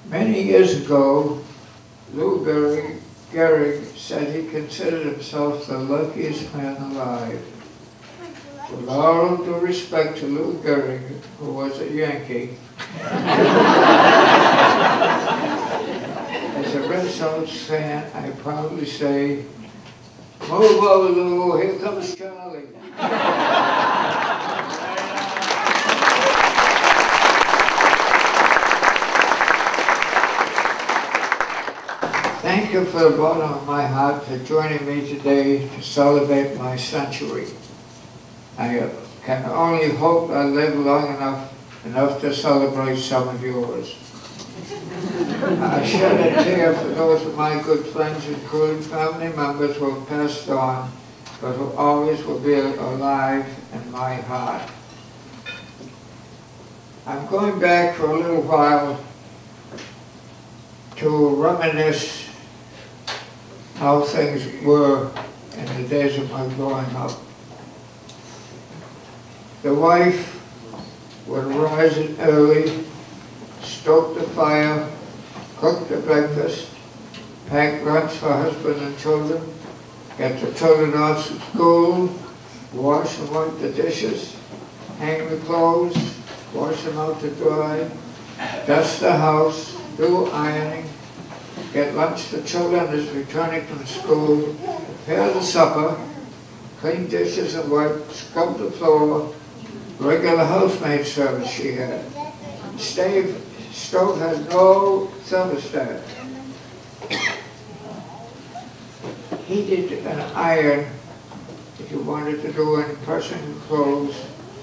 Many years ago, Lou Gehrig said he considered himself the luckiest man alive. With all due respect to Lou Gehrig, who was a Yankee, as a Red Sox fan, I proudly say, move over, Lou, here comes Charlie. Thank you from the bottom of my heart for joining me today to celebrate my century. I can only hope I live long enough to celebrate some of yours. I shed a tear for those of my good friends, including family members who have passed on, but who always will be alive in my heart. I'm going back for a little while to reminisce how things were in the days of my growing up. The wife would rise early, stoke the fire, cook the breakfast, pack lunch for husband and children, get the children off to school, wash and wipe the dishes, hang the clothes, wash them out to dry, dust the house, do ironing, get lunch for children as returning from school, prepare the supper, clean dishes and wipe, scrub the floor, regular housemaid service she had. Stove had no thermostat. Heated and iron, if you wanted to do any pressing clothes,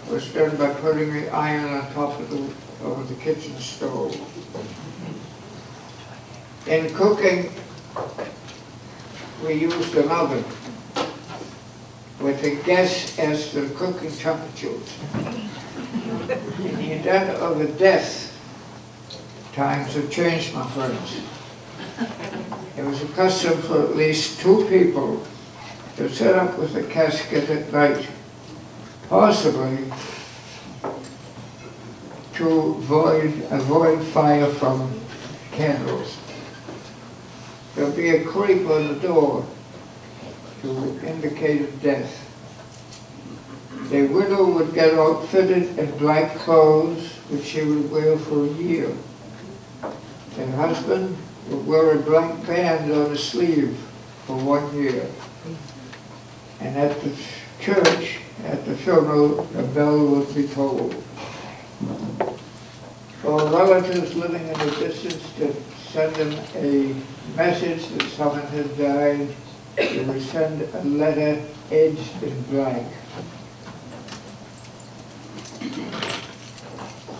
was done by putting the iron on top of the kitchen stove. In cooking, we used an oven with a guess as to the cooking temperatures. In the event of a death, times have changed, my friends. It was a custom for at least 2 people to sit up with the casket at night, possibly to avoid fire from candles. There'll be a creak on the door to indicate a death. The widow would get outfitted in black clothes, which she would wear for a year. Her husband would wear a black band on his sleeve for 1 year. And at the church, at the funeral, a bell would be tolled. For relatives living in the distance to send them a message that someone had died, they would send a letter edged in black.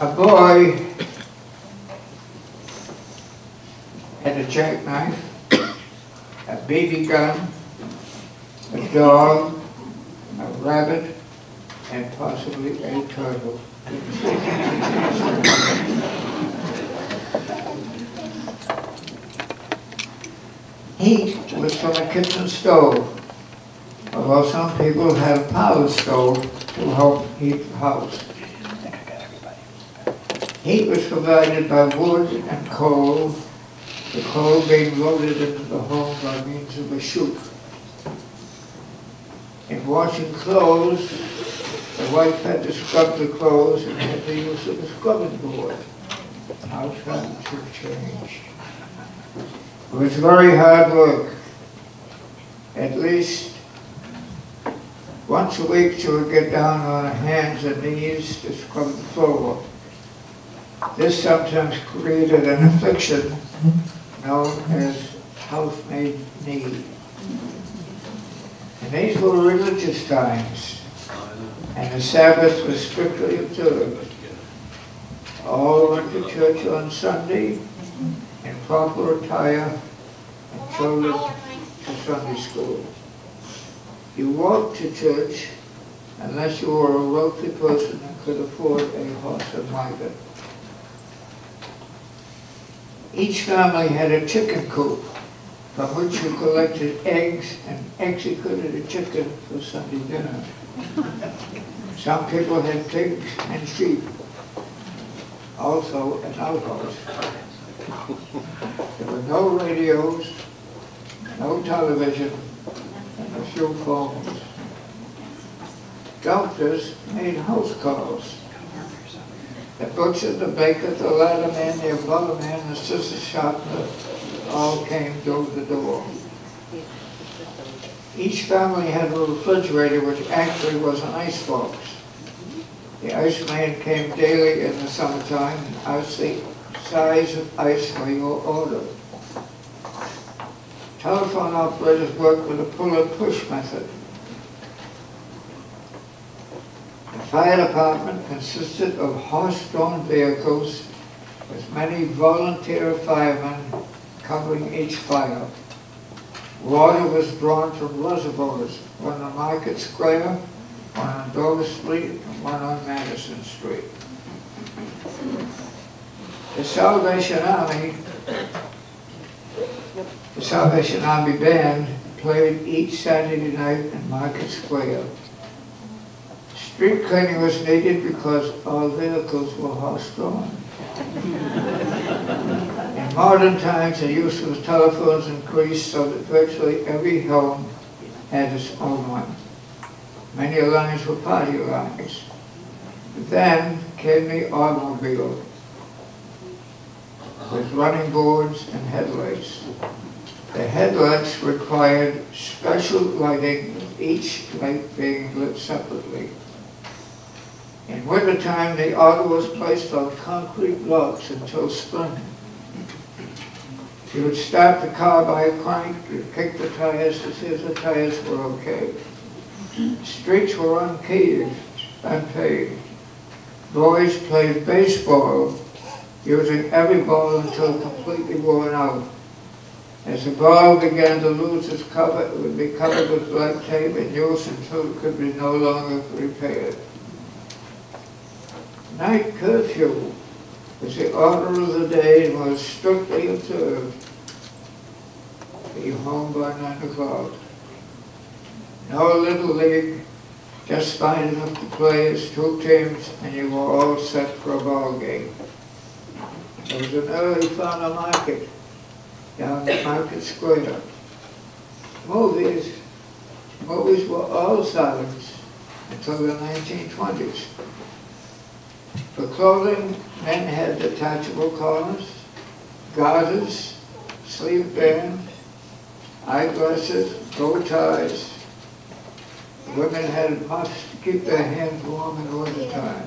A boy had a jackknife, a BB gun, a dog, a rabbit, and possibly a turtle. Heat was from a kitchen stove, although some people had a power stove to help heat the house. Heat was provided by wood and coal, the coal being loaded into the home by means of a chute. In washing clothes, the wife had to scrub the clothes and had the use of a scrubbing board. How times have changed. It was very hard work. At least once a week she would get down on her hands and knees to scrub the floor. This sometimes created an affliction known as housemaid knee. And these were religious times, and the Sabbath was strictly observed. All went to church on Sunday in proper attire, and children to Sunday school. You walked to church unless you were a wealthy person and could afford a horse and wagon. Each family had a chicken coop from which you collected eggs and executed a chicken for Sunday dinner. Some people had pigs and sheep, also an outhouse. There were no radios, no television, and a few phones. Doctors made house calls. The butcher, the baker, the ladder man, the umbrella man, the sister sharpener all came door to door. Each family had a refrigerator which actually was an icebox. The iceman came daily in the summertime and asked the size of ice for your order. Telephone operators worked with a pull-and-push method. The fire department consisted of horse-drawn vehicles with many volunteer firemen covering each fire. Water was drawn from reservoirs, one on Market Square, one on Dover Street, and one on Madison Street. The Salvation Army band played each Saturday night in Market Square. Street cleaning was needed because all vehicles were horse-drawn. In modern times, the use of telephones increased so that virtually every home had its own one. Many lines were party lines. Then came the automobile with running boards and headlights. The headlights required special lighting, with each light being lit separately. In wintertime, the auto was placed on concrete blocks until spring. You would start the car by a crank, you'd kick the tires to see if the tires were okay. Streets were unpaved. Boys played baseball, using every ball until completely worn out. As the ball began to lose its cover, it would be covered with black tape and used until it could be no longer repaired. Night curfew was the order of the day and was strictly observed. Be home by 9 o'clock. No little league, just fine enough to play as two teams and you were all set for a ball game. There was an early farmer market down at Market Square. Movies were all silent until the 1920s. For clothing, men had detachable collars, garters, sleeve bands, eyeglasses, bow ties. Women had muffs to keep their hands warm in the wintertime.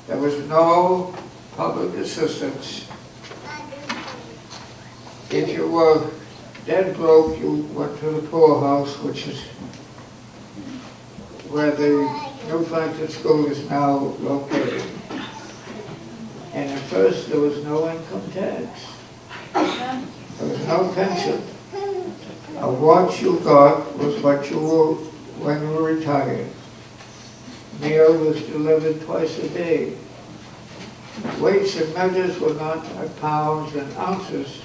There was no public assistance. If you were dead broke, you went to the poorhouse, which is where the New Frankfort School is now located. And at first there was no income tax. There was no pension. What you got was what you were when you were retired. Meal was delivered twice a day. Weights and measures were not by pounds and ounces,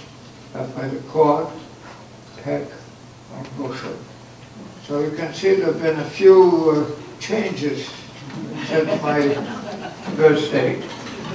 but by the quart, peck, or bushel. So you can see there have been a few changes since my birth date.